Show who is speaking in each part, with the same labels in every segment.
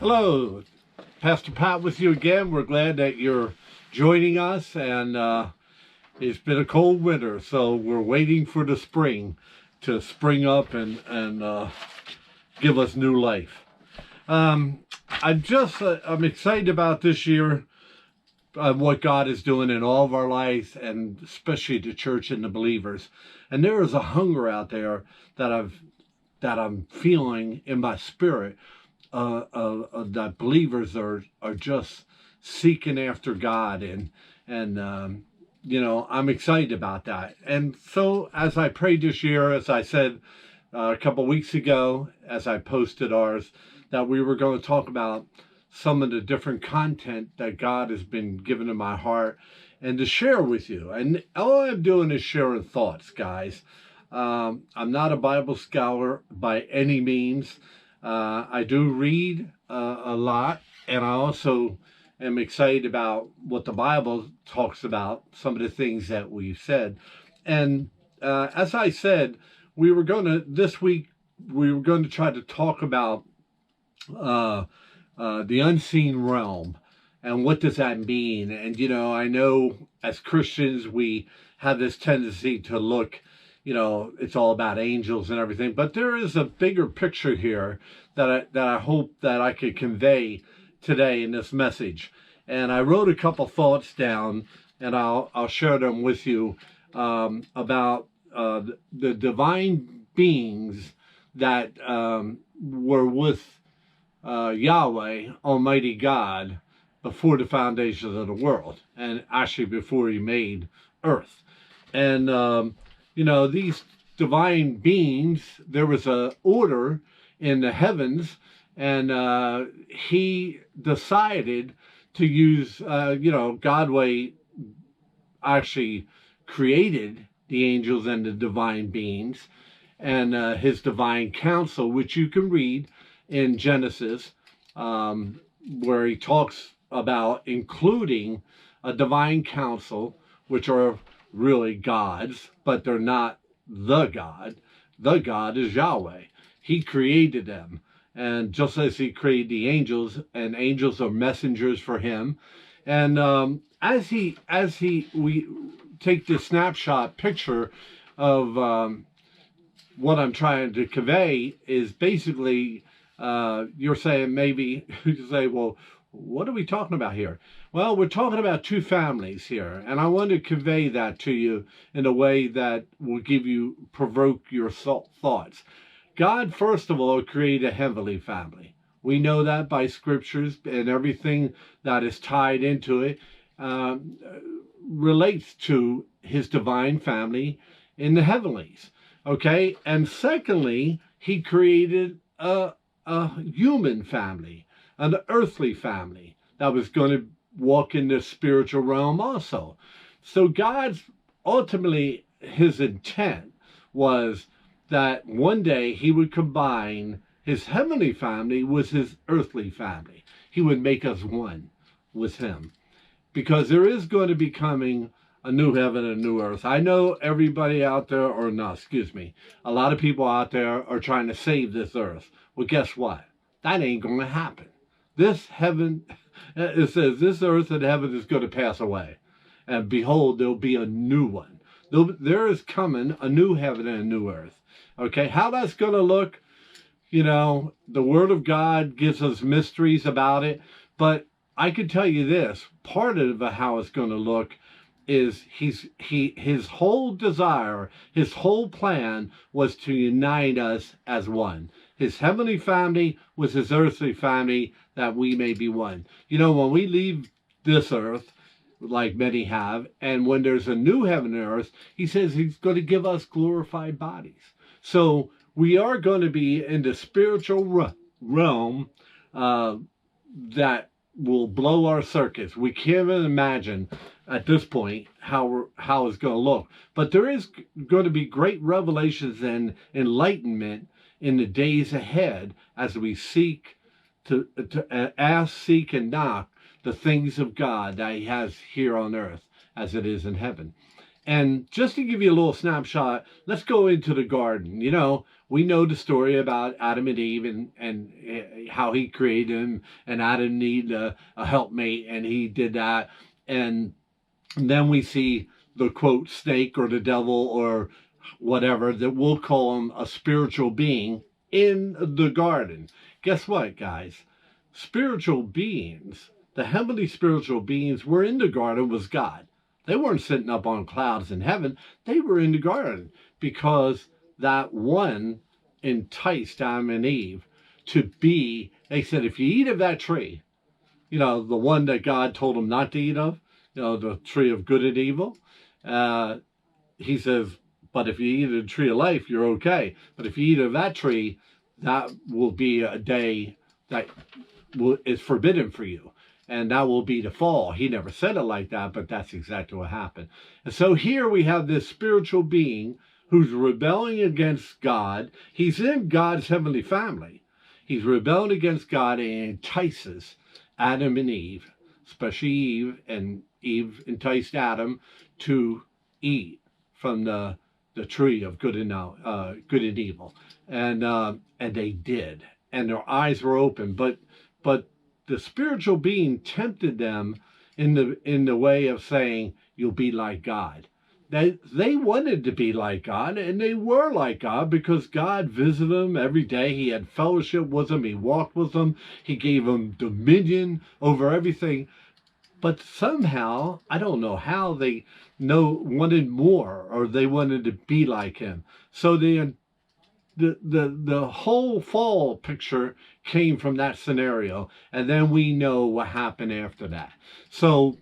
Speaker 1: Hello, Pastor Pat with you again. We're glad that you're joining us, and it's been a cold winter, so we're waiting for the spring to spring up and give us new life. I'm excited about this year, what God is doing in all of our lives, and especially the church and the believers. And there is a hunger out there that I'm feeling in my spirit. That believers are just seeking after God, and I'm excited about that. And so as I prayed this year, as I said a couple weeks ago, as I posted ours, that we were going to talk about some of the different content that God has been given in my heart and to share with you. And all I'm doing is sharing thoughts, guys. I'm not a Bible scholar by any means. I do read a lot, and I also am excited about what the Bible talks about, some of the things that we've said. And as I said, this week, we were going to try to talk about the unseen realm. And what does that mean? And, I know as Christians, we have this tendency to look, it's all about angels and everything. But there is a bigger picture here that I hope that I could convey today in this message. And I wrote a couple thoughts down, and I'll share them with you about the divine beings that were with Yahweh, Almighty God, before the foundations of the world, and actually before he made earth. And these divine beings, there was a order in the heavens, and he decided to use, God actually created the angels and the divine beings, and his divine counsel, which you can read in Genesis, where he talks about including a divine counsel, which are really gods, but they're not the God. The God is Yahweh. He created them. And just as he created the angels, and angels are messengers for him. And as we take this snapshot picture of what I'm trying to convey is basically, you're saying maybe, you say, well, what are we talking about here? Well, we're talking about two families here, and I want to convey that to you in a way that will provoke your thoughts. God, first of all, created a heavenly family. We know that by scriptures, and everything that is tied into it relates to his divine family in the heavenlies. Okay? And secondly, he created a human family, an earthly family that was going to walk in the spiritual realm also. So God's ultimately, his intent was that one day he would combine his heavenly family with his earthly family. He would make us one with him, because there is going to be coming a new heaven and a new earth. I know everybody out there, a lot of people out there are trying to save this earth. Well, guess what? That ain't going to happen. This heaven, it says, this earth and heaven is going to pass away. And behold, there'll be a new one. There is coming a new heaven and a new earth. Okay, how that's going to look, the Word of God gives us mysteries about it. But I could tell you this, part of how it's going to look is his whole desire, his whole plan was to unite us as one. His heavenly family was his earthly family, that we may be one. When we leave this earth, like many have, and when there's a new heaven and earth, he says he's going to give us glorified bodies. So we are going to be in the spiritual realm that will blow our circuits. We can't even imagine at this point how it's going to look. But there is going to be great revelations and enlightenment in the days ahead as we seek to ask, seek, and knock the things of God that he has here on earth as it is in heaven. And just to give you a little snapshot, let's go into the garden. We know the story about Adam and Eve, and how he created them, and Adam needed a helpmate, and he did that. And then we see the quote snake or the devil or whatever that we'll call him a spiritual being in the garden. Guess what, guys? Spiritual beings, the heavenly spiritual beings were in the garden was God. They weren't sitting up on clouds in heaven. They were in the garden because that one enticed Adam and Eve to be, they said, if you eat of that tree, the one that God told them not to eat of, the tree of good and evil, he says, but if you eat of the tree of life, you're okay. But if you eat of that tree, that will be a day that is forbidden for you. And that will be the fall. He never said it like that, but that's exactly what happened. And so here we have this spiritual being who's rebelling against God. He's in God's heavenly family. He's rebelling against God and entices Adam and Eve, especially Eve, and Eve enticed Adam to eat from the tree of good and evil, and they did, and their eyes were open. But the spiritual being tempted them in the way of saying, "You'll be like God." They wanted to be like God, and they were like God because God visited them every day. He had fellowship with them. He walked with them. He gave them dominion over everything. But somehow, I don't know how, they wanted more, or they wanted to be like him. So the whole fall picture came from that scenario, and then we know what happened after that. So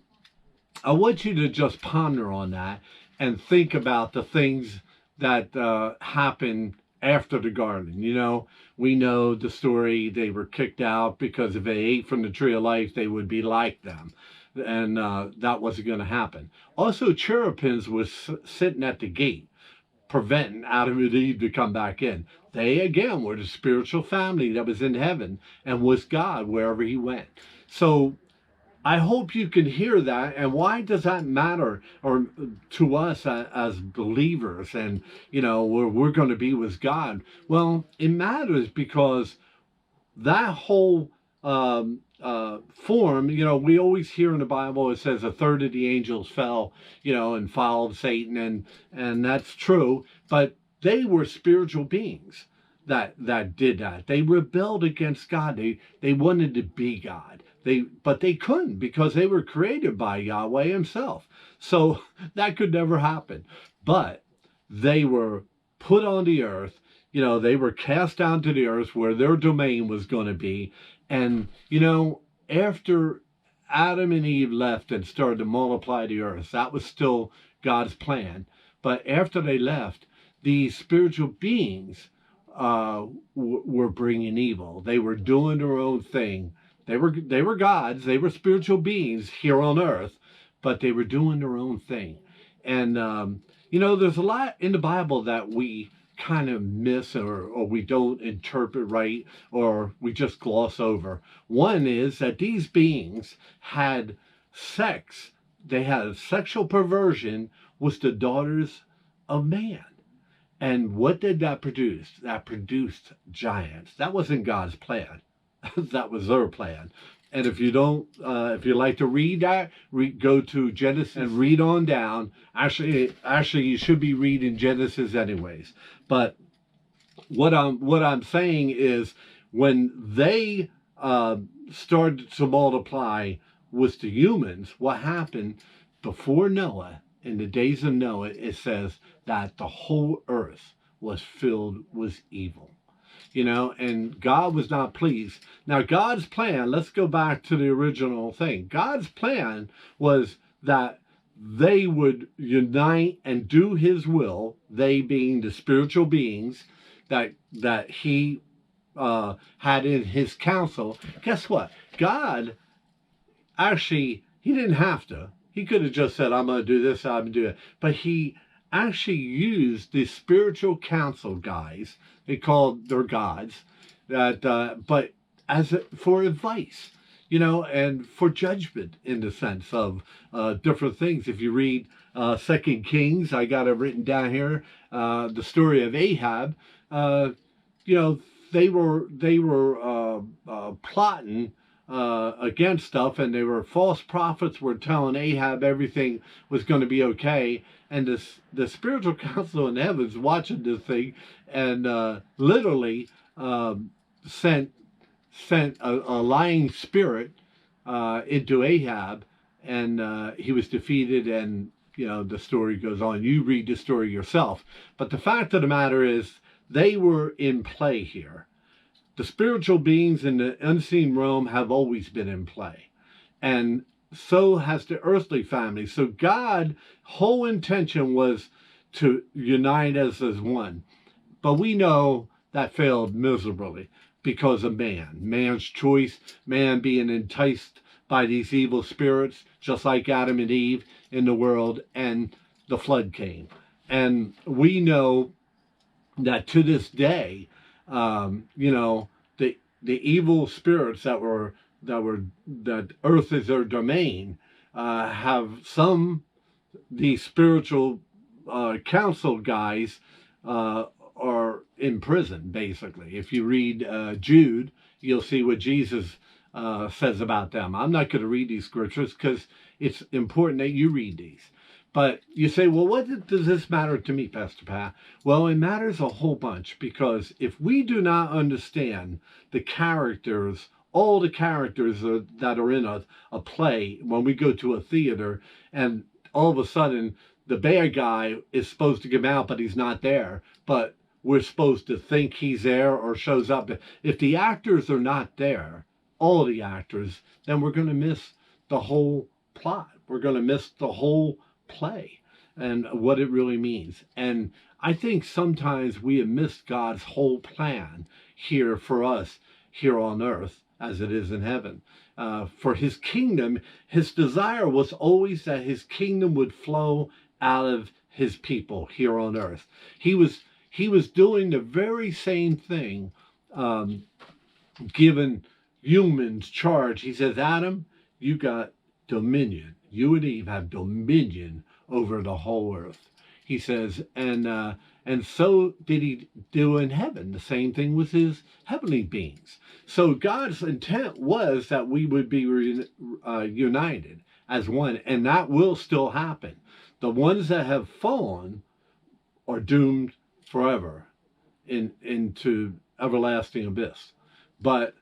Speaker 1: I want you to just ponder on that and think about the things that happened after the garden. We know the story. They were kicked out because if they ate from the tree of life, they would be like them. And that wasn't going to happen. Also, cherubims was sitting at the gate, preventing Adam and Eve to come back in. They, again, were the spiritual family that was in heaven and was God wherever he went. So I hope you can hear that. And why does that matter or to us as believers, and, where we're going to be with God? Well, it matters because that whole form, we always hear in the Bible, it says a third of the angels fell, and followed Satan, and that's true. But they were spiritual beings that did that. They rebelled against God. They wanted to be God. But they couldn't because they were created by Yahweh himself. So that could never happen. But they were put on the earth. They were cast down to the earth where their domain was going to be. And, after Adam and Eve left and started to multiply the earth, that was still God's plan. But after they left, these spiritual beings were bringing evil. They were doing their own thing. They were gods. They were spiritual beings here on earth, but they were doing their own thing. And, there's a lot in the Bible that we kind of miss, or we don't interpret right, or we just gloss over. One is that these beings had sex. They had sexual perversion with the daughters of man. And what did that produce? That produced giants. That wasn't God's plan. That was their plan. And if you don't, if you like to read that, go to Genesis and read on down. Actually, you should be reading Genesis anyways. But what I'm saying is, when they started to multiply with the humans, what happened before Noah? In the days of Noah, it says that the whole earth was filled with evil. And God was not pleased. Now, God's plan, let's go back to the original thing. God's plan was that they would unite and do his will, they being the spiritual beings that he had in his counsel. Guess what? God, actually, he didn't have to. He could have just said, I'm going to do this, I'm going to do it. But he actually used the spiritual council guys, they called their gods, but for advice, and for judgment in the sense of different things. If you read Second Kings. I got it written down here. The story of Ahab. You know, they were plotting against stuff, and they were false prophets were telling Ahab everything was going to be okay, and the spiritual council in heaven's watching this thing, and literally sent a lying spirit into Ahab, and he was defeated, and the story goes on. You read the story yourself. But the fact of the matter is, they were in play here. The spiritual beings in the unseen realm have always been in play. And so has the earthly family. So God's whole intention was to unite us as one. But we know that failed miserably because of man's choice, man being enticed by these evil spirits, just like Adam and Eve in the world, and the flood came. And we know that to this day, the evil spirits that earth is their domain, these spiritual council guys are in prison, basically. If you read Jude, you'll see what Jesus says about them. I'm not going to read these scriptures because it's important that you read these. But you say, well, what does this matter to me, Pastor Pat? Well, it matters a whole bunch, because if we do not understand the characters, all the characters that are in a play, when we go to a theater and all of a sudden the bad guy is supposed to come out, but he's not there, but we're supposed to think he's there or shows up. If the actors are not there, all the actors, then we're going to miss the whole plot. We're going to miss the whole play and what it really means. And I think sometimes we have missed God's whole plan here for us here on earth as it is in heaven. For his kingdom, his desire was always that his kingdom would flow out of his people here on earth. He was doing the very same thing, given humans charge. He says, Adam, you got dominion. You and Eve have dominion over the whole earth. He says, and so did he do in heaven. The same thing with his heavenly beings. So God's intent was that we would be united as one, and that will still happen. The ones that have fallen are doomed forever into everlasting abyss. But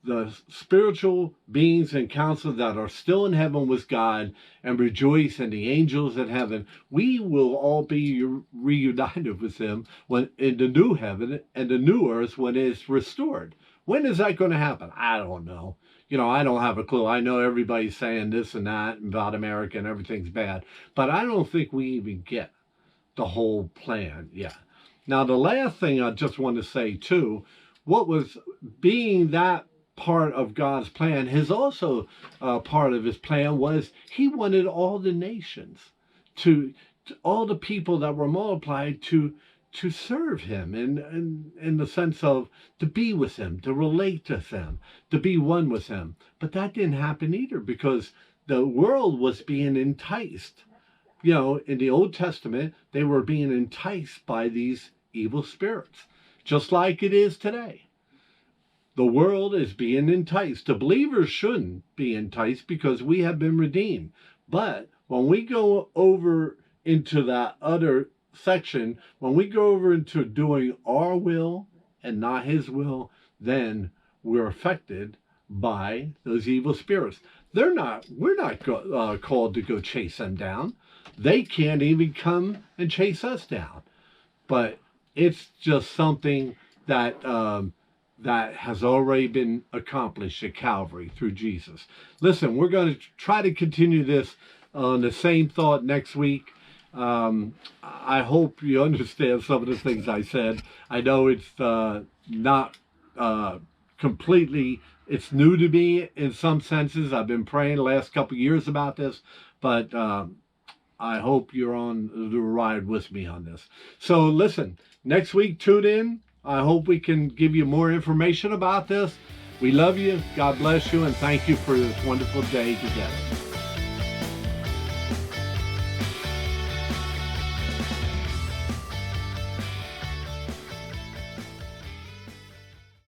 Speaker 1: the spiritual beings and council that are still in heaven with God and rejoice, and the angels in heaven, we will all be reunited with them when in the new heaven and the new earth when it's restored. When is that going to happen? I don't know. I don't have a clue. I know everybody's saying this and that about America and everything's bad, but I don't think we even get the whole plan yet. Now, the last thing I just want to say too, what was being that part of God's plan, his also part of his plan was he wanted all the nations to all the people that were multiplied to serve him in the sense of to be with him, to relate to him, to be one with him. But that didn't happen either, because the world was being enticed. In the Old Testament, they were being enticed by these evil spirits, just like it is today. The world is being enticed. The believers shouldn't be enticed because we have been redeemed. But when we go over into that other section, when we go over into doing our will and not his will, then we're affected by those evil spirits. We're not called to go chase them down. They can't even come and chase us down. But it's just something that that has already been accomplished at Calvary through Jesus. Listen, we're going to try to continue this on the same thought next week. I hope you understand some of the things I said. I know it's not completely, it's new to me in some senses. I've been praying the last couple of years about this, but I hope you're on the ride with me on this. So listen, next week, tune in. I hope we can give you more information about this. We love you. God bless you. And thank you for this wonderful day together.